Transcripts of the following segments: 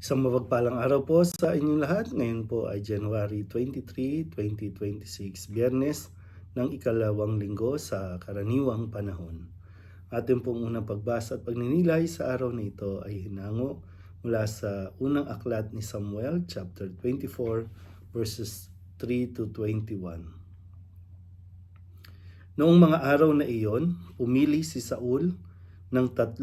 Isang mapagpalang araw po sa inyong lahat. Ngayon po ay January 23, 2026, Biyernes ng ikalawang linggo sa karaniwang panahon. Ating pong unang pagbasa at pagninilay sa araw na ito ay hinango mula sa unang aklat ni Samuel, chapter 24, verses 3 to 21. Noong mga araw na iyon, pumili si Saul ng 3,000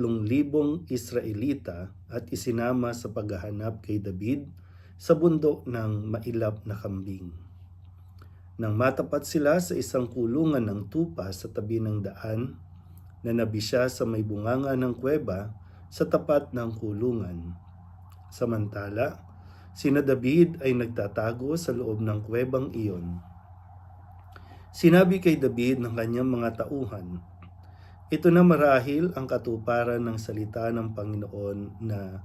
Israelita at isinama sa paghahanap kay David sa bundok ng mailap na kambing. Nang matapat sila sa isang kulungan ng tupa sa tabi ng daan, nanabi siya sa may bunganga ng kuweba sa tapat ng kulungan. Samantala, sina David ay nagtatago sa loob ng kuwebang iyon. Sinabi kay David ng kanyang mga tauhan, "Ito na marahil ang katuparan ng salita ng Panginoon na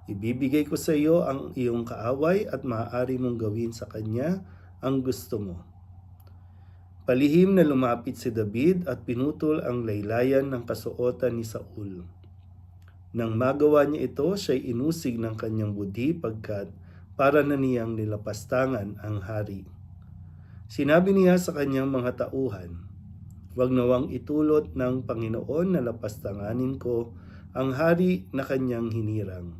ibibigay ko sa iyo ang iyong kaaway at maaari mong gawin sa kanya ang gusto mo." Palihim na lumapit si David at pinutol ang laylayan ng kasuotan ni Saul. Nang magawa niya ito, siya'y inusig ng kanyang budhi pagkat para na niyang nilapastangan ang hari. Sinabi niya sa kanyang mga tauhan, "Huwag nawang itulot ng Panginoon na lapastanganin ko ang hari na kanyang hinirang."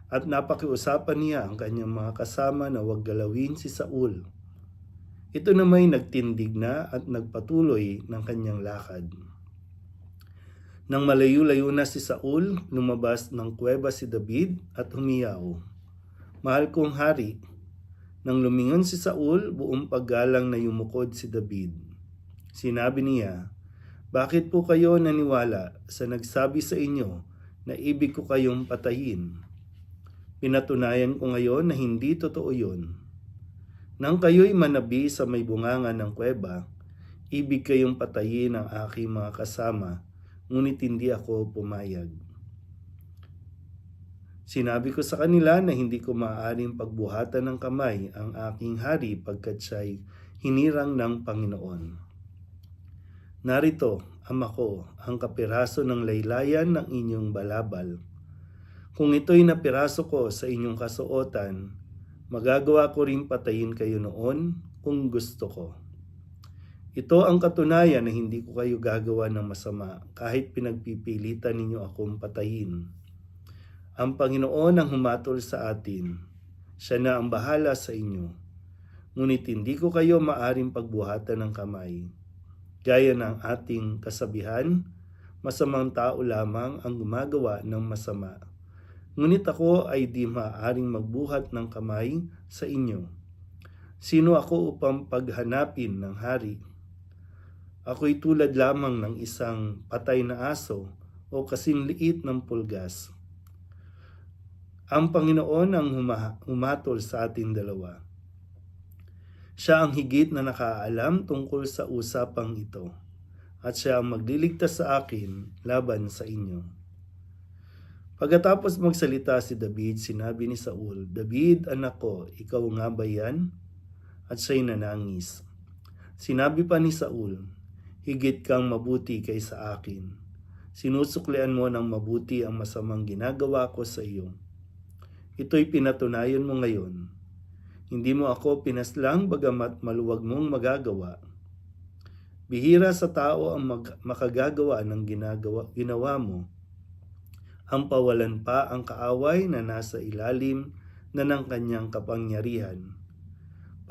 At napakiusapan niya ang kanyang mga kasama na huwag galawin si Saul. Ito na may nagtindig na at nagpatuloy ng kanyang lakad. Nang malayo-layo na si Saul, lumabas ng kuweba si David at humiyaw, "Mahal kong hari." Nang lumingon si Saul, buong paggalang na yumukod si David. Sinabi niya, "Bakit po kayo naniwala sa nagsabi sa inyo na ibig ko kayong patayin? Pinatunayan ko ngayon na hindi totoo yun. Nang kayo'y manabi sa may bunganga ng kuweba, ibig kayong patayin ang aking mga kasama, ngunit hindi ako pumayag. Sinabi ko sa kanila na hindi ko maaaring pagbuhatan ng kamay ang aking hari pagkat siya'y hinirang ng Panginoon. Narito, ama ko, ang kapiraso ng laylayan ng inyong balabal. Kung ito'y napiraso ko sa inyong kasuotan, magagawa ko ring patayin kayo noon kung gusto ko. Ito ang katunayan na hindi ko kayo gagawa ng masama kahit pinagpipilitan ninyo akong patayin. Ang Panginoon ang humatol sa atin. Siya na ang bahala sa inyo. Ngunit hindi ko kayo maaring pagbuhatan ng kamay. Gaya ng ating kasabihan, masamang tao lamang ang gumagawa ng masama. Ngunit ako ay di maaaring magbuhat ng kamay sa inyo. Sino ako upang paghanapin ng hari? Ako'y tulad lamang ng isang patay na aso o kasing liit ng pulgas. Ang Panginoon ang humatol sa ating dalawa. Siya ang higit na nakaalam tungkol sa usapang ito, at siya ang magliligtas sa akin laban sa inyo." Pagkatapos magsalita si David, sinabi ni Saul, "David, anak ko, ikaw nga ba yan?" At siya'y nanangis. Sinabi pa ni Saul, "Higit kang mabuti kaysa akin. Sinusuklian mo ng mabuti ang masamang ginagawa ko sa iyo. Ito'y pinatunayan mo ngayon. Hindi mo ako pinaslang bagamat maluwag mong magagawa. Bihira sa tao ang makagagawa ng ginawa mo. Ang pawalan pa ang kaaway na nasa ilalim na ng kanyang kapangyarihan.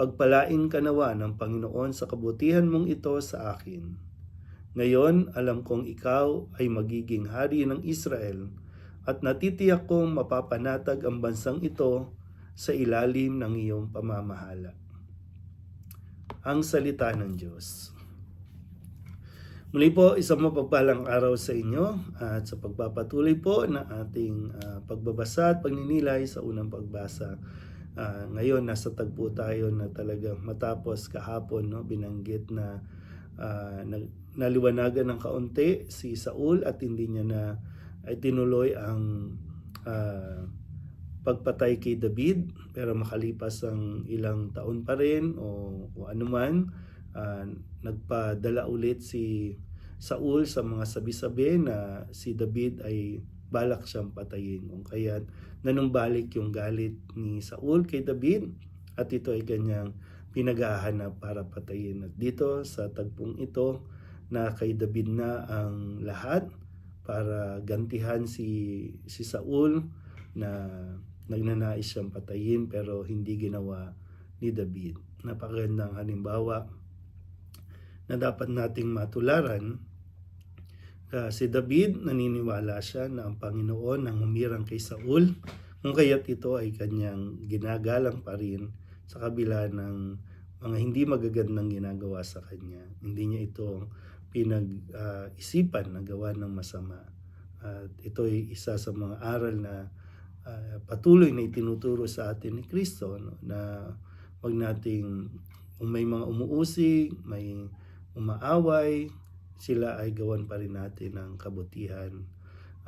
Pagpalain ka nawa ng Panginoon sa kabutihan mong ito sa akin. Ngayon, alam kong ikaw ay magiging hari ng Israel at natitiyak kong mapapanatag ang bansang ito sa ilalim ng iyong pamamahala." Ang salita ng Diyos. Muli po, isang mapagpalang araw sa inyo at sa pagpapatuloy po na ating pagbabasa at pagninilay sa unang pagbasa. Ngayon, nasa tagpo tayo na talagang matapos kahapon, binanggit na naliwanagan ng kaunti si Saul at hindi niya na ay tinuloy ang pagpatay kay David, pero makalipas ang ilang taon pa rin o anuman, nagpadala ulit si Saul sa mga sabi-sabi na si David ay balak siyang patayin. Kung kaya nanumbalik yung galit ni Saul kay David at ito ay kanyang pinaghahanap para patayin. At dito sa tagpong ito na kay David na ang lahat para gantihan si Saul na nagnanais siyang patayin pero hindi ginawa ni David. Napakagandang halimbawa na dapat nating matularan. Si David, naniniwala siya na ang Panginoon ang humirang kay Saul, kung kaya't ito ay kanyang ginagalang pa rin sa kabila ng mga hindi magagandang ginagawa sa kanya. Hindi niya ito pinag-isipan na gawa ng masama. At ito ay isa sa mga aral na patuloy na itinuturo sa atin ni Kristo, no? Na wag nating, kung may mga umuusig, may umaaway, sila ay gawan pa rin natin ng kabutihan.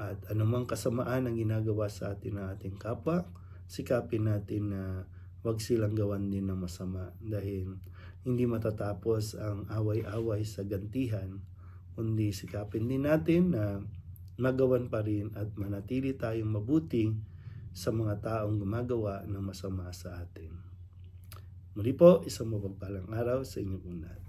At anumang kasamaan ang ginagawa sa atin ng ating kapwa, sikapin natin na wag silang gawan din ng masama dahil hindi matatapos ang away-away sa gantihan, kundi sikapin din natin na magawan pa rin at manatili tayong mabuti sa mga taong gumagawa ng masama sa atin. Muli po, isang mapagpalang araw sa inyong lahat.